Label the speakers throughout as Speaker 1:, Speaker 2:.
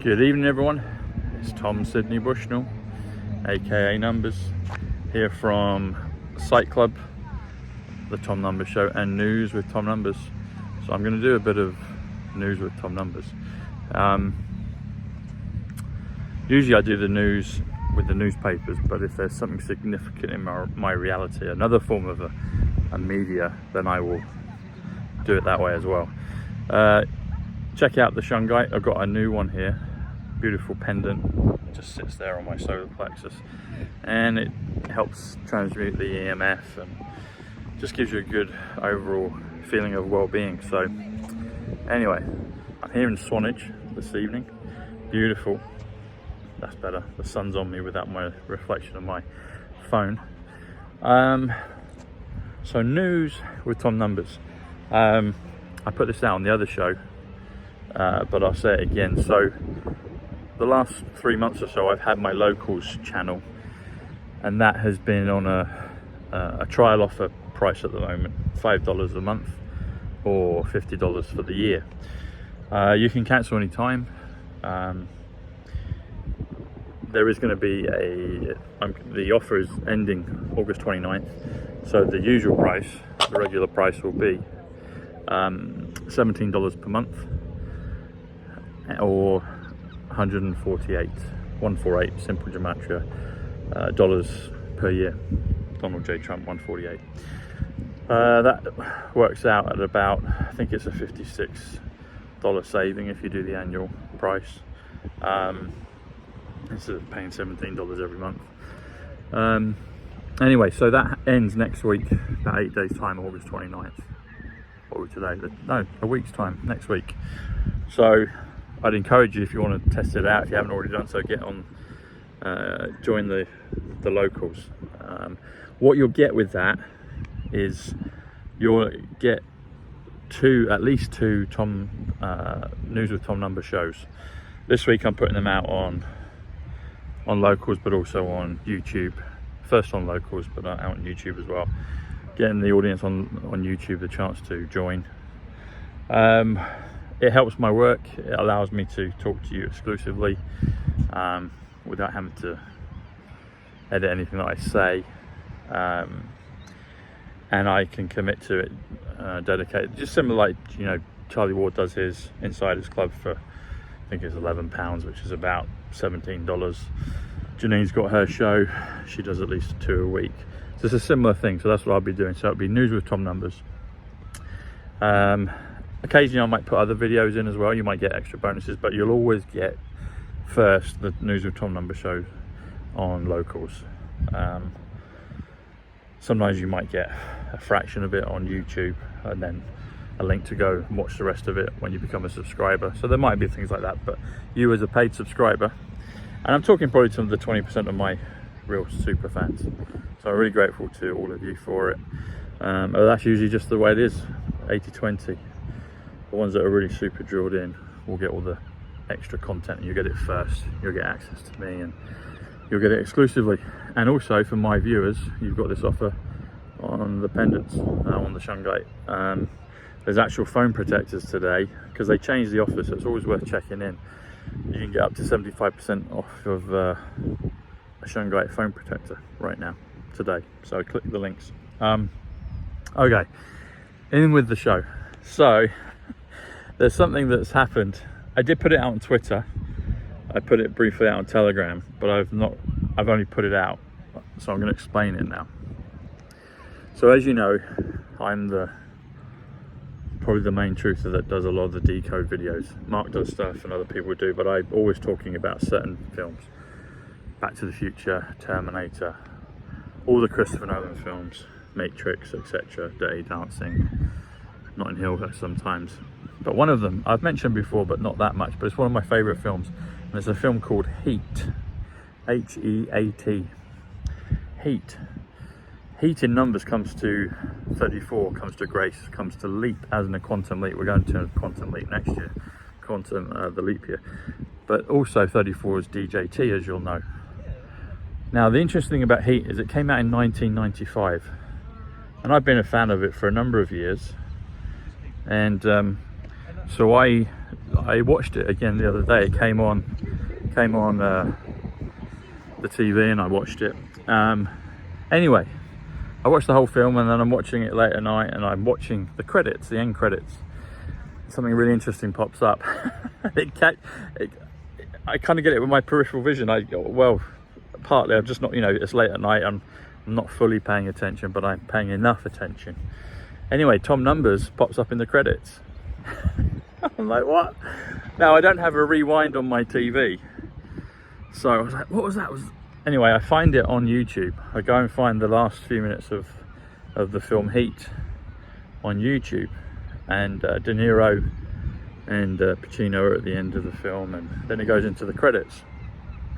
Speaker 1: Good evening, everyone. It's Tom Sydney Bushnell, aka Numbers, here from Psych Club, the Tom Numbers Show, and News with Tom Numbers. So I'm going to do a bit of news with Tom Numbers. Usually I do the news with the newspapers, but if there's something significant in my reality, another form of a media, then I will do it that way as well. Check out the shungite. I've got a new one here, beautiful pendant, it just sits there on my solar plexus, and it helps transmute the EMF and just gives you a good overall feeling of well-being. So anyway, I'm here in Swanage this evening. Beautiful. That's better. The sun's on me without my reflection of my phone. So news with Tom Numbers. I put this out on the other show, but I'll say it again. So the last 3 months or so I've had my locals channel, and that has been on a trial offer price at the moment, $5 a month or $50 for the year. You can cancel any time. There is going to be the offer is ending August 29th, so the usual price, the regular price, will be $17 per month, or 148 simple gematria dollars per year. Donald J. Trump 148. That works out at about, I think it's a $56 saving if you do the annual price, instead of paying $17 every month. Anyway, so that ends next week, about 8 days time, August 29th. What are we today? No, a week's time, next week. So I'd encourage you, if you want to test it out, if you haven't already done so, get on, join the locals. What you'll get with that is you'll get at least two News with Tom Numbers shows. This week I'm putting them out on locals, but also on YouTube. First on locals, but out on YouTube as well. Getting the audience on YouTube the chance to join. It helps my work. It allows me to talk to you exclusively without having to edit anything that I say, and I can commit to it, dedicated, just similar like, you know, Charlie Ward does his Insiders Club for, I think it's £11, which is about $17. Janine's got her show, she does at least 2 a week, so it's a similar thing. So that's what I'll be doing. So it'll be News with Tom Numbers. Occasionally I might put other videos in as well. You might get extra bonuses, but you'll always get first the News with Tom Numbers show on locals. Sometimes you might get a fraction of it on YouTube, and then a link to go and watch the rest of it when you become a subscriber. So there might be things like that, but you as a paid subscriber, and I'm talking probably to the 20% of my real super fans, so I'm really grateful to all of you for it. That's usually just the way it is, 80-20. The ones that are really super drilled in will get all the extra content, and you get it first. You'll get access to me, and you'll get it exclusively. And also for my viewers, you've got this offer on the pendants, on the shungite. There's actual phone protectors today, because they changed the offer, so it's always worth checking in. You can get up to 75% off of a shungite phone protector right now, today. So click the links. Okay, in with the show. So there's something that's happened. I did put it out on Twitter. I put it briefly out on Telegram, but I've only put it out, so I'm going to explain it now. So as you know, I'm probably the main truther that does a lot of the decode videos. Mark does stuff and other people do, but I'm always talking about certain films. Back to the Future, Terminator, all the Christopher Nolan films, Matrix, etc., Dirty Dancing, Notting Hill sometimes. But one of them I've mentioned before, but not that much, but it's one of my favourite films, and it's a film called Heat. H-E-A-T. Heat. Heat in numbers comes to 34, comes to grace, comes to leap, as in a quantum leap. We're going to a quantum leap next year, the leap year. But also 34 is DJT, as you'll know. Now the interesting thing about Heat is it came out in 1995, and I've been a fan of it for a number of years. And so I I watched it again the other day. It came on the TV and I watched it. Anyway, I watched the whole film, and then I'm watching it late at night, and I'm watching the credits, the end credits. Something really interesting pops up. I kind of get it with my peripheral vision. Well, partly I'm just not, it's late at night. I'm not fully paying attention, but I'm paying enough attention. Anyway, Tom Numbers pops up in the credits. I'm like, what? Now, I don't have a rewind on my TV. So I was like, what was that? Anyway, I find it on YouTube. I go and find the last few minutes of the film Heat on YouTube. And De Niro and PACINO are at the end of the film, and then it goes into the credits.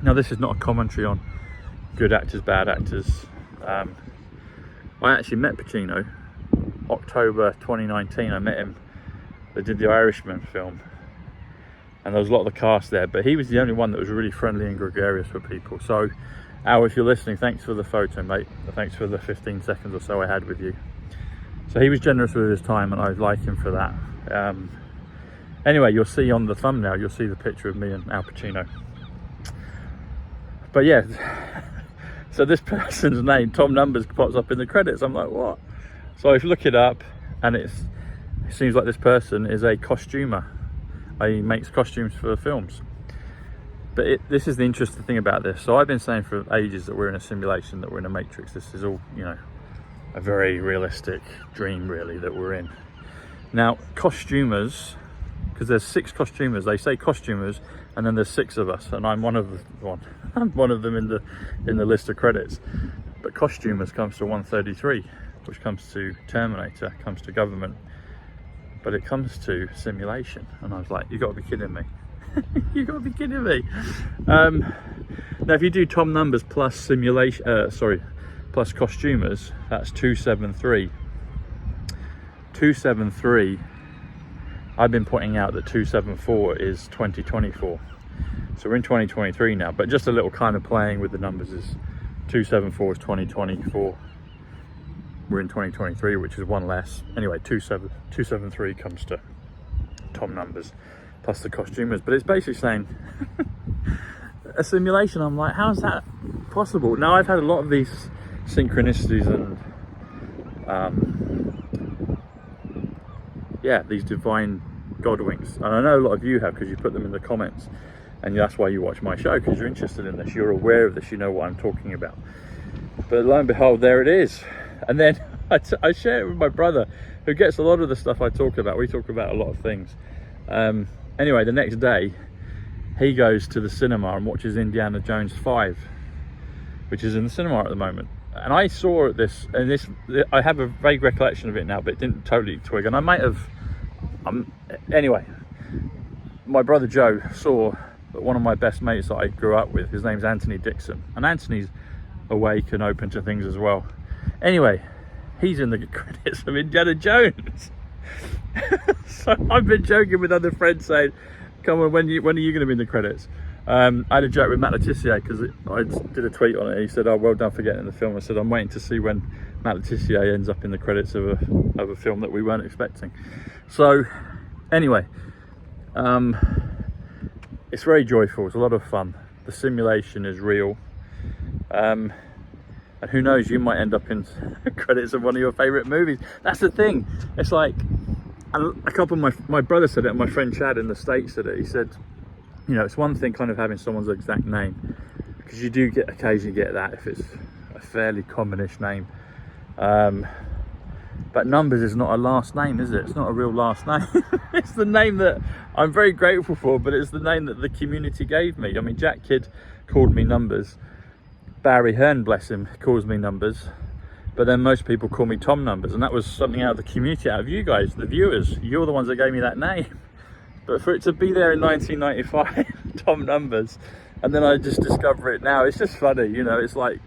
Speaker 1: Now, this is not a commentary on good actors, bad actors. I actually met PACINO October 2019. I met him. They did the Irishman film, and there was a lot of the cast there, but he was the only one that was really friendly and gregarious with people. So, Al, if you're listening, thanks for the photo, mate. Thanks for the 15 seconds or so I had with you. So he was generous with his time, and I like him for that. Anyway, you'll see on the thumbnail, you'll see the picture of me and Al Pacino. But yeah, so this person's name, Tom Numbers, pops up in the credits. I'm like, what? So I look it up, and it seems like this person is a costumer. He makes costumes for films. But this is the interesting thing about this. So I've been saying for ages that we're in a simulation, that we're in a matrix. This is all, a very realistic dream, really, that we're in. Now, costumers, because there's 6 costumers. They say costumers, and then there's 6 of us, and I'm one of them in the list of credits. But costumers comes to 133, which comes to Terminator, comes to government, but it comes to simulation. And I was like, you got to be kidding me. You got to be kidding me. Now, if you do Tom Numbers plus simulation, plus costumers, that's 273. 273. I've been pointing out that 274 is 2024. So we're in 2023 now, but just a little kind of playing with the numbers is 274 is 2024. We're in 2023, which is one less. Anyway, 273 comes to Tom Numbers plus the costumers, but it's basically saying a simulation. I'm like, how's that possible? Now, I've had a lot of these synchronicities and these divine God winks, and I know a lot of you have, because you put them in the comments, and that's why you watch my show, because you're interested in this, you're aware of this, you know what I'm talking about. But lo and behold, there it is. And then I share it with my brother, who gets a lot of the stuff I talk about. We talk about a lot of things. Anyway, the next day he goes to the cinema and watches Indiana Jones 5, which is in the cinema at the moment. And I saw this, and I have a vague recollection of it now, but it didn't totally twig. And I might have, anyway, my brother Joe saw that one of my best mates that I grew up with, his name's Anthony Dixon. And Anthony's awake and open to things as well. Anyway, he's in the credits of Indiana Jones. So I've been joking with other friends saying, come on, when are you going to be in the credits? I had a joke with Matt Letizia, because I did a tweet on it. He said, oh, well done for getting in the film. I said, I'm waiting to see when Matt Letizia ends up in the credits of a film that we weren't expecting. So anyway, it's very joyful. It's a lot of fun. The simulation is real. And who knows, you might end up in credits of one of your favorite movies. That's the thing. It's like, a couple of my brother said it, and my friend Chad in the States said it. He said, it's one thing kind of having someone's exact name, because you do occasionally get that if it's a fairly commonish name. But Numbers is not a last name, is it? It's not a real last name. It's the name that I'm very grateful for, but it's the name that the community gave me. I mean, Jack Kidd called me Numbers. Barry Hearn, bless him, calls me Numbers. But then most people call me Tom Numbers, and that was something out of the community, out of you guys, the viewers. You're the ones that gave me that name. But for it to be there in 1995, Tom Numbers, and then I just discover it now, it's just funny, it's like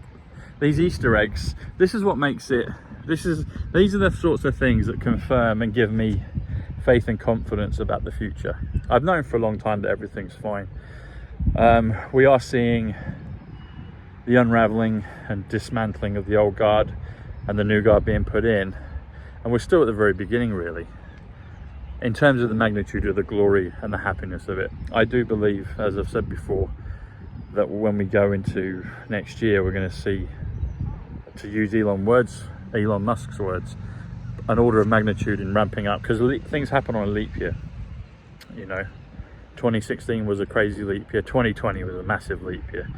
Speaker 1: these Easter eggs. This is what makes it, these are the sorts of things that confirm and give me faith and confidence about the future. I've known for a long time that everything's fine. We are seeing the unraveling and dismantling of the old guard and the new guard being put in, and we're still at the very beginning, really. in terms of the magnitude of the glory and the happiness of it, I do believe, as I've said before, that when we go into next year, we're going to see, to use Elon Musk's words, an order of magnitude in ramping up, because things happen on a leap year. You know, 2016 was a crazy leap year. 2020 was a massive leap year.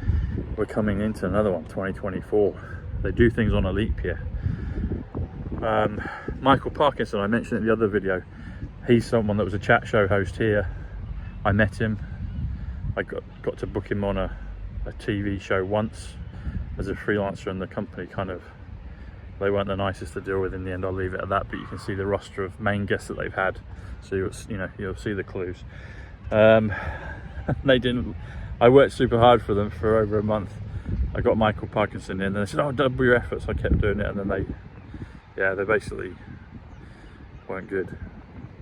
Speaker 1: We're coming into another one, 2024. They do things on a leap year. Michael Parkinson, I mentioned in the other video, he's someone that was a chat show host here. I met him. I got to book him on a TV show once as a freelancer, and the company kind of, they weren't the nicest to deal with in the end. I'll leave it at that, but you can see the roster of main guests that they've had, so you'll see the clues. They didn't. I worked super hard for them for over a month. I got Michael Parkinson in, and they said, "Oh, double your efforts." I kept doing it, and then they basically weren't good.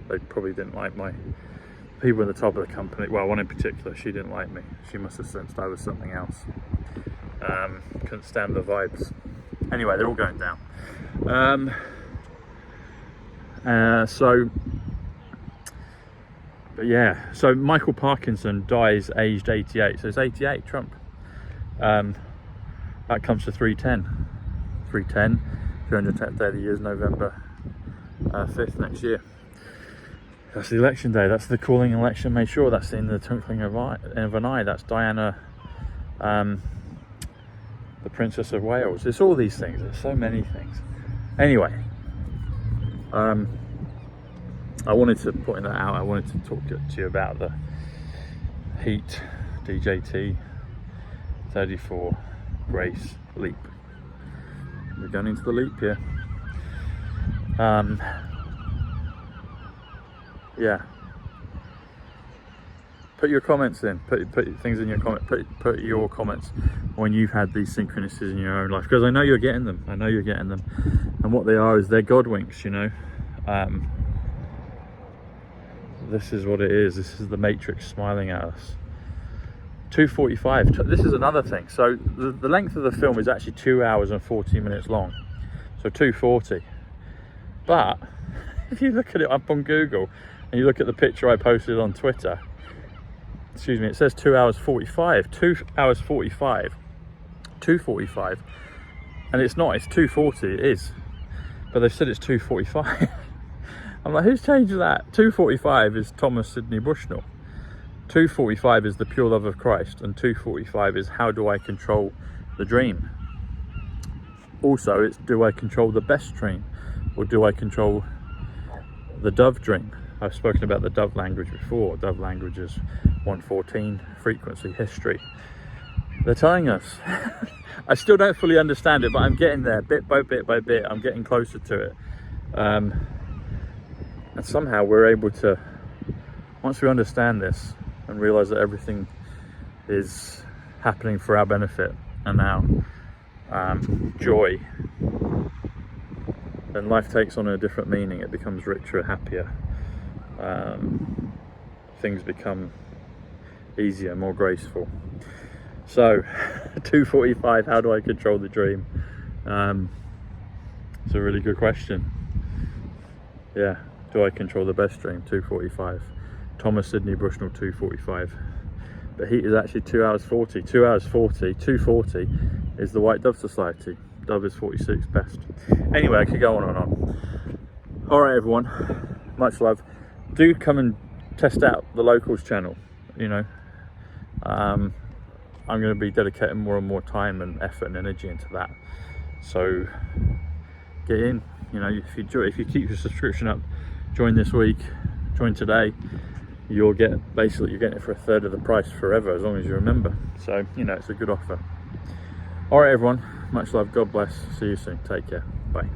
Speaker 1: They probably didn't like my people at the top of the company. Well, one in particular, she didn't like me. She must have sensed I was something else. Couldn't stand the vibes. Anyway, they're all going down. So Michael Parkinson dies aged 88. So it's 88, Trump. That comes to 310. 310th day of the year is November 5th next year. That's the election day. That's the calling election made sure. That's in the twinkling of an eye. That's Diana, the Princess of Wales. It's all these things. There's so many things. Anyway, I wanted to point that out. I wanted to talk to you about the Heat DJT 34 Grace Leap. We're going into the leap here. Yeah. Put your comments in. Put things in your comment. Put your comments when you've had these synchronicities in your own life, because I know you're getting them. And what they are is they're God winks. You know. This is what it is. This is the Matrix smiling at us. 2:45. This is another thing. So the length of the film is actually 2 hours and 40 minutes long. So 2:40. But if you look at it up on Google and you look at the picture I posted on Twitter, excuse me, it says 2 hours 45. 2 hours 45. 2:45. And it's not. It's 2:40. It is. But they've said it's 2:45. I'm like, who's changed that? 2:45 is Thomas Sidney Bushnell. 2:45 is the pure love of Christ, and 2:45 is how do I control the dream. Also, it's do I control the best dream, or do I control the dove dream? I've spoken about the dove language before. Dove language is 114 frequency history. They're telling us. I still don't fully understand it, but I'm getting there bit by bit by bit. I'm getting closer to it. And somehow we're able to, once we understand this and realize that everything is happening for our benefit and our joy, then life takes on a different meaning. It becomes richer, happier. Things become easier, more graceful. So 2:45, how do I control the dream? It's a really good question. Yeah. Do I control the best dream? 2:45. Thomas Sidney Bushnell, 2:45. But Heat is actually 2 hours 40. 2 hours 40. 2:40 is the White Dove Society. Dove is 46 best. Anyway, I could go on and on. All right, everyone. Much love. Do come and test out the Locals channel. You know, I'm going to be dedicating more and more time and effort and energy into that. So get in. You know, if you keep your subscription up, join this week, join today, you're getting it for a third of the price forever, as long as you remember. So, you know, it's a good offer. All right, everyone, much love, God bless, see you soon, take care, bye.